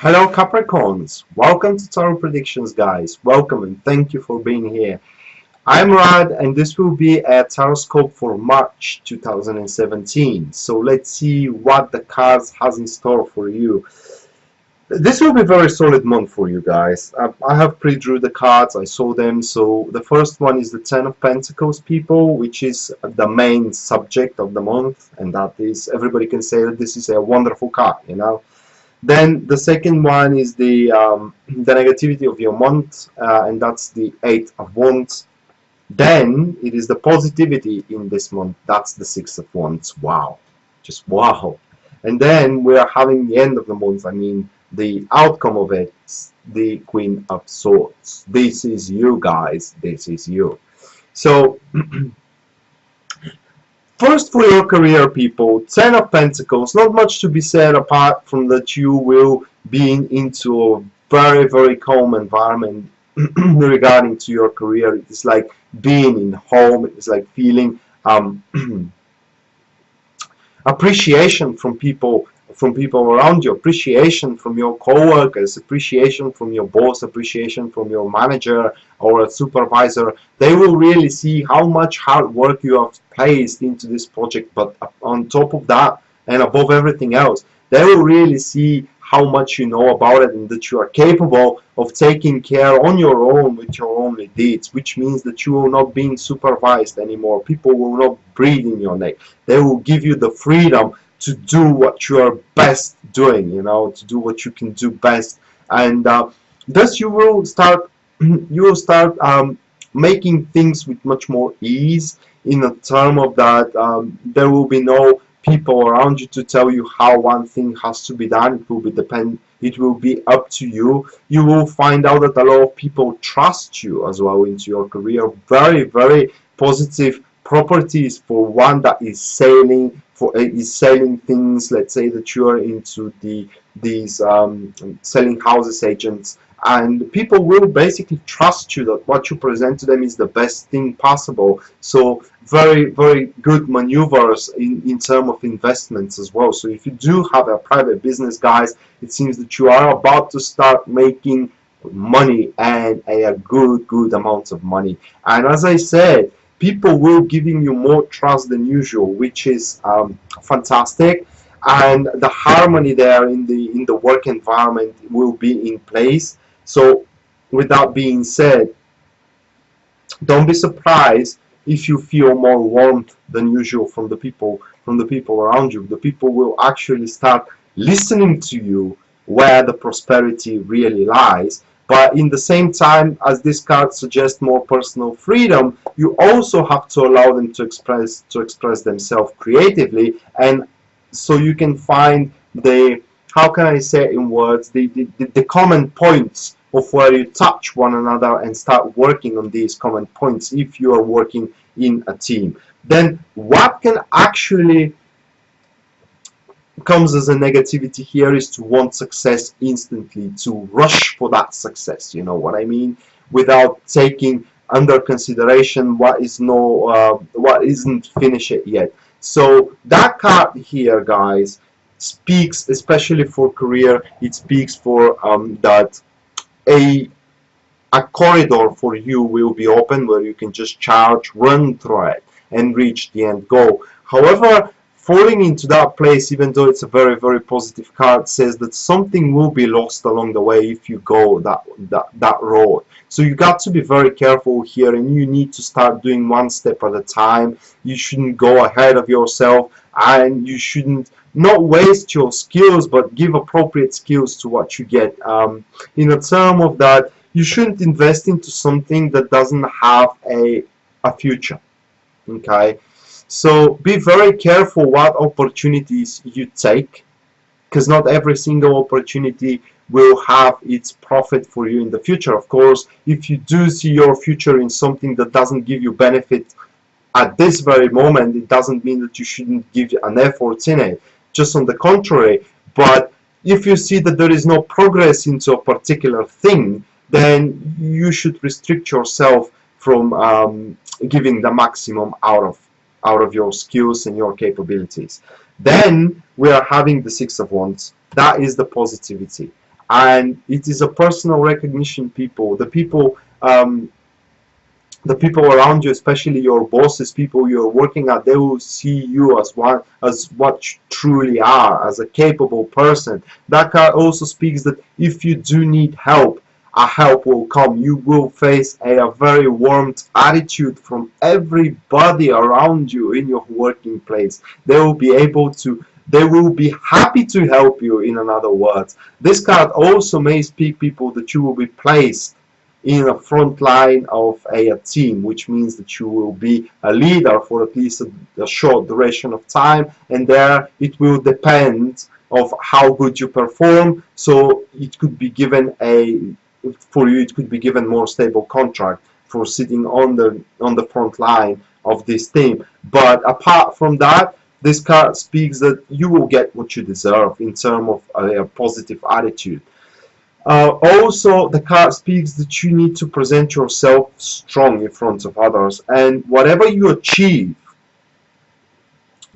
Hello Capricorns, welcome to Tarot Predictions guys, welcome and thank you for being here. I'm Rad and this will be a Taroscope for March 2017. So let's see what the cards has in store for you. This will be a very solid month for you guys. I have pre-drew the cards, I saw them. So the first one is the Ten of Pentacles, people, which is the main subject of the month, and that is, everybody can say that this is a wonderful card, you know. Then the second one is the negativity of your month, and that's the Eight of Wands. Then it is the positivity in this month. That's the Six of Wands. Wow, just wow. And then we are having the end of the month. I mean, the outcome of it, the Queen of Swords. This is you guys. This is you. So. First, for your career, people, Ten of Pentacles, not much to be said apart from that you will be into a very, very calm environment regarding to your career. It's like being in home. It's like feeling appreciation from people around you, appreciation from your co-workers, appreciation from your boss, appreciation from your manager or a supervisor. They will really see how much hard work you have placed into this project, but on top of that and above everything else, they will really see how much you know about it and that you are capable of taking care on your own with your own deeds, which means that you will not being supervised anymore. People will not breathe in your neck. They will give you the freedom to do what you are best doing, you know, to do what you can do best, and thus you will start making things with much more ease. In a term of that, there will be no people around you to tell you how one thing has to be done. It will be up to you. You will find out that a lot of people trust you as well into your career. Very, very positive properties for one that is selling things. Let's say that you are into these selling houses agents, and people will basically trust you that what you present to them is the best thing possible. So very, very good maneuvers in terms of investments as well. So if you do have a private business, guys, it seems that you are about to start making money, and a good amount of money. And as I said, people will giving you more trust than usual, which is fantastic. And the harmony there in the work environment will be in place. So with that being said, don't be surprised if you feel more warmth than usual from the people around you. The people will actually start listening to you where the prosperity really lies. But in the same time, as this card suggests more personal freedom, you also have to allow them to express themselves creatively, and so you can find the, how can I say it in words, the common points of where you touch one another and start working on these common points if you are working in a team. Then what can actually comes as a negativity here is to want success instantly, to rush for that success, you know what I mean, without taking under consideration what isn't finished yet. So that card here, guys, speaks especially for career. It speaks for that a corridor for you will be open where you can just charge, run through it, and reach the end goal. However, falling into that place, even though it's a very, very positive card, says that something will be lost along the way if you go that road. So you got to be very careful here, and you need to start doing one step at a time. You shouldn't go ahead of yourself, and you shouldn't not waste your skills, but give appropriate skills to what you get. In a term of that, you shouldn't invest into something that doesn't have a future. Okay, so be very careful what opportunities you take, because not every single opportunity will have its profit for you in the future. Of course, if you do see your future in something that doesn't give you benefit at this very moment, it doesn't mean that you shouldn't give an effort in it. Just on the contrary. But if you see that there is no progress into a particular thing, then you should restrict yourself from giving the maximum out of your skills and your capabilities. Then we are having the Six of Wands. That is the positivity. and it is a personal recognition. The people around you, especially your bosses, people you're working at, they will see you as one, as what you truly are, as a capable person. That card also speaks that if you do need help, a help will come. You will face a very warm attitude from everybody around you in your working place. They will be able to, they will be happy to help you, in other words. This card also may speak, people, that you will be placed in a front line of a team, which means that you will be a leader for at least a short duration of time, and there it will depend of how good you perform. So it could be given for you, it could be given more stable contract for sitting on the front line of this team. But apart from that, this card speaks that you will get what you deserve in terms of a positive attitude. Also, the card speaks that you need to present yourself strong in front of others, and whatever you achieve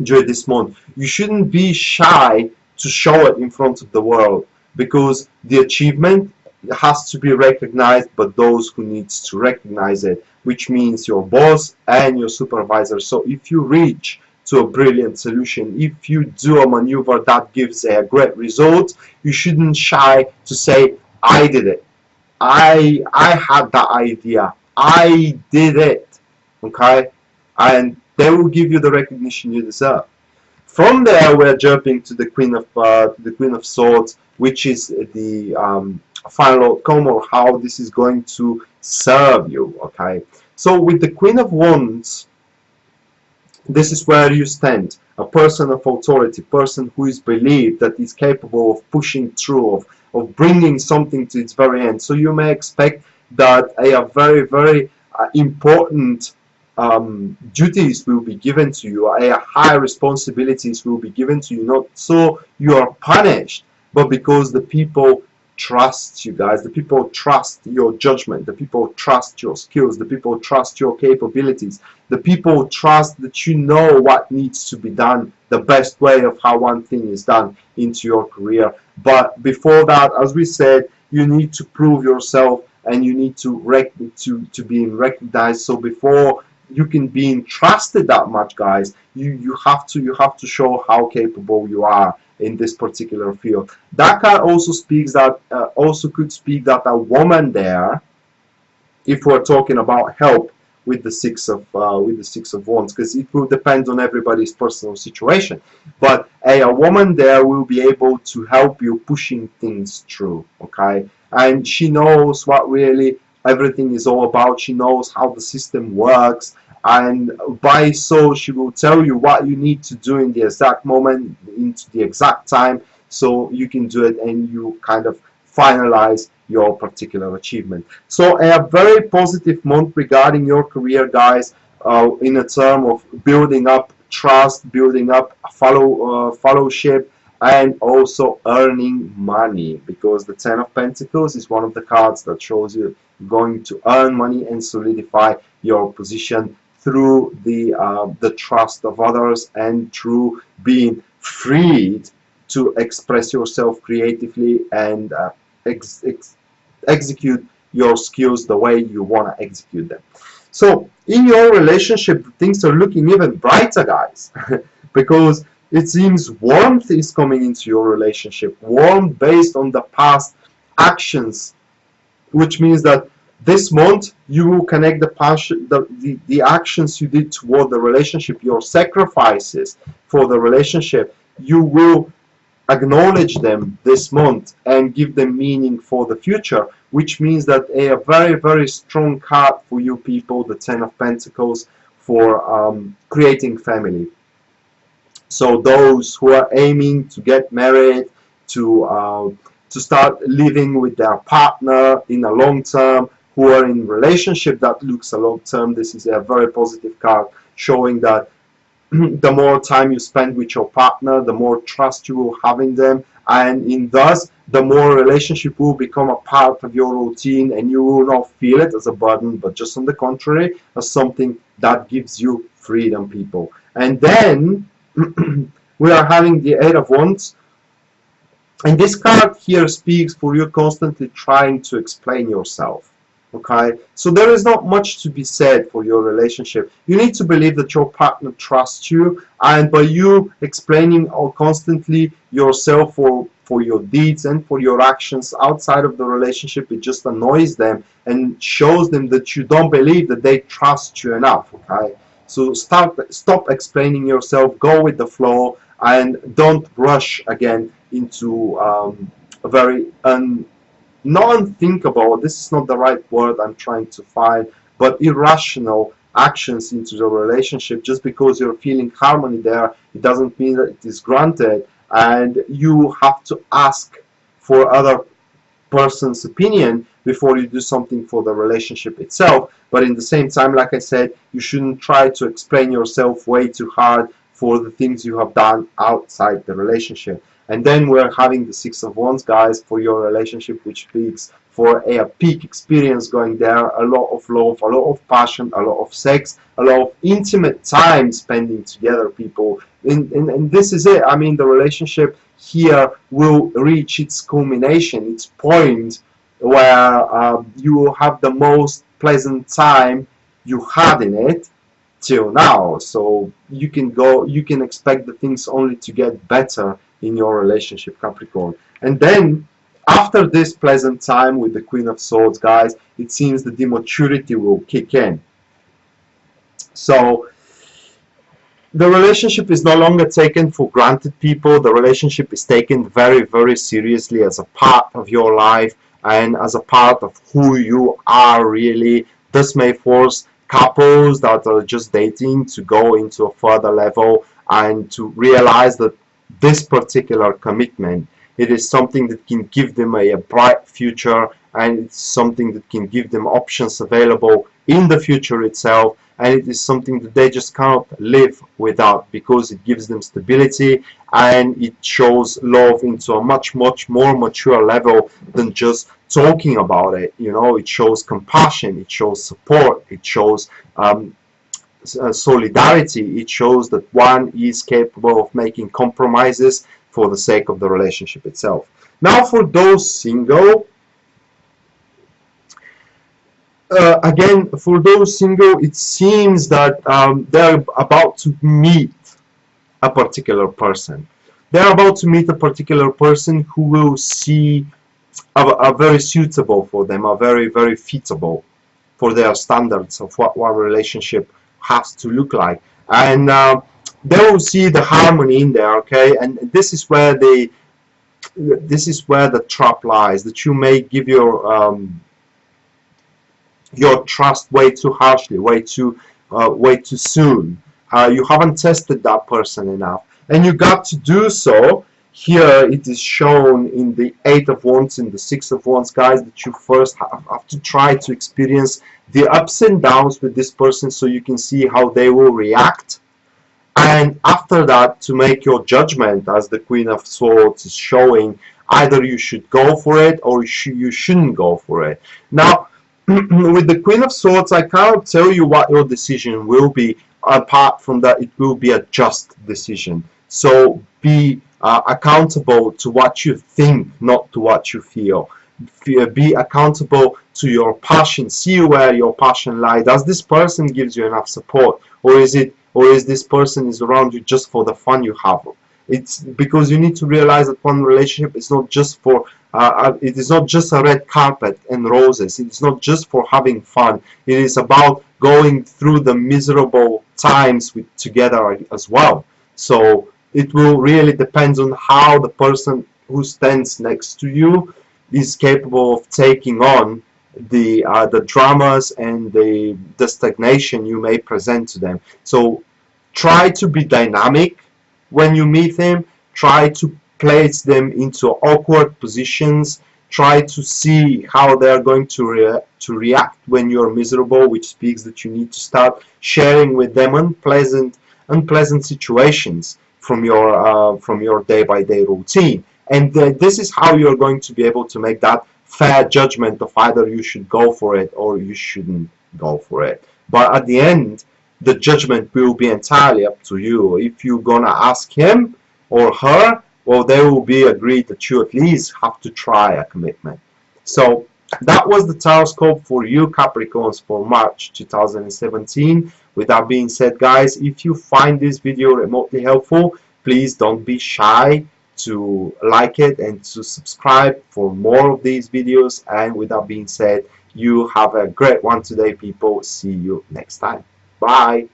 during this month, you shouldn't be shy to show it in front of the world, because the achievement has to be recognized by those who needs to recognize it, which means your boss and your supervisor. So if you reach to a brilliant solution, if you do a maneuver that gives a great result, you shouldn't shy to say, I did it, I had that idea, I did it. Okay, and they will give you the recognition you deserve. From there, we're jumping to the Queen of Swords, which is the final outcome, or how this is going to serve you. Okay, so with the Queen of Wands, this is where you stand, a person of authority, person who is believed that is capable of pushing through, of bringing something to its very end. So you may expect that a very, very important duties will be given to you, a high responsibilities will be given to you, not so you are punished, but because the people trust you guys, the people trust your judgment, the people trust your skills, the people trust your capabilities, the people trust that you know what needs to be done, the best way of how one thing is done into your career. But before that, as we said, you need to prove yourself, and you need to be recognized. So before you can be entrusted that much, guys, you have to show how capable you are in this particular field. That card also speaks that also could speak that a woman there, if we're talking about help with the Six of Wands, because it will depend on everybody's personal situation. But a woman there will be able to help you pushing things through. Okay, and she knows what really everything is all about. She knows how the system works, and by so she will tell you what you need to do in the exact moment, into the exact time, so you can do it and you kind of finalize your particular achievement. So a very positive month regarding your career, guys, in a term of building up trust, building up fellowship, and also earning money, because the Ten of Pentacles is one of the cards that shows you going to earn money and solidify your position through the trust of others, and through being freed to express yourself creatively and execute your skills the way you want to execute them. So in your relationship, things are looking even brighter, guys, because it seems warmth is coming into your relationship, warmth based on the past actions, which means that this month you will connect the passion, the actions you did toward the relationship, your sacrifices for the relationship. You will acknowledge them this month and give them meaning for the future, which means that a very, very strong card for you people, the Ten of Pentacles, for creating family. So those who are aiming to get married, to start living with their partner in a long term, who are in relationship that looks a long term, this is a very positive card showing that the more time you spend with your partner, the more trust you will have in them, and in thus the more relationship will become a part of your routine, and you will not feel it as a burden, but just on the contrary, as something that gives you freedom, people. And then we are having the Eight of Wands, And this card here speaks for you constantly trying to explain yourself. Okay, so there is not much to be said for your relationship. You need to believe that your partner trusts you, and by you explaining or constantly yourself for your deeds and for your actions outside of the relationship, it just annoys them and shows them that you don't believe that they trust you enough. Okay, so stop explaining yourself, go with the flow, and don't rush again into a very non-thinkable, this is not the right word I'm trying to find, but irrational actions into the relationship. Just because you're feeling harmony there, it doesn't mean that it is granted, and you have to ask for other person's opinion before you do something for the relationship itself. But in the same time, like I said, you shouldn't try to explain yourself way too hard for the things you have done outside the relationship. And then we're having the Six of Wands, guys, for your relationship, which speaks for a peak experience going there, a lot of love, a lot of passion, a lot of sex, a lot of intimate time spending together, people. And this is it. I mean, the relationship here will reach its culmination, its point, where you will have the most pleasant time you had in it till now. So you can expect the things only to get better in your relationship, Capricorn. And then after this pleasant time with the Queen of Swords, guys, it seems that the maturity will kick in. So the relationship is no longer taken for granted, people. The relationship is taken very, very seriously as a part of your life and as a part of who you are, really. This may force couples that are just dating to go into a further level and to realize that this particular commitment, it is something that can give them a bright future, and it's something that can give them options available in the future itself, and it is something that they just cannot live without, because it gives them stability and it shows love into a much more mature level than just talking about it. You know, it shows compassion, it shows support, it shows solidarity, it shows that one is capable of making compromises for the sake of the relationship itself. Now for those single, again, for those single, it seems that they're about to meet a particular person. They're about to meet a particular person who will see a very suitable for them, a very, very fitable for their standards of what one relationship has to look like. And they will see the harmony in there, okay? And this is where the trap lies, that you may give your trust way too harshly, way too soon. You haven't tested that person enough, and you got to do so. Here it is shown in the Eight of Wands and the Six of Wands, guys, that you first have to try to experience the ups and downs with this person so you can see how they will react. And after that, to make your judgment, as the Queen of Swords is showing, either you should go for it or you shouldn't go for it. Now, with the Queen of Swords, I cannot tell you what your decision will be, apart from that it will be a just decision. So be accountable to what you think, not to what you feel. Be accountable to your passion. See where your passion lies. Does this person gives you enough support, or is this person is around you just for the fun you have? It's because you need to realize that one relationship is not just for it is not just a red carpet and roses. It is not just for having fun. It is about going through the miserable times together as well. So it will really depend on how the person who stands next to you is capable of taking on the dramas and the stagnation you may present to them. So try to be dynamic when you meet them. Try to place them into awkward positions. Try to see how they are going to react when you're miserable, which speaks that you need to start sharing with them unpleasant situations from your day-by-day routine. And this is how you're going to be able to make that fair judgment of either you should go for it or you shouldn't go for it. But at the end, the judgment will be entirely up to you. If you're gonna ask him or her well, they will be agreed that you at least have to try a commitment. So that was the horoscope for you Capricorns for March 2017. With that being said, guys, if you find this video remotely helpful, please don't be shy to like it and to subscribe for more of these videos. And with that being said, you have a great one today, people. See you next time. Bye.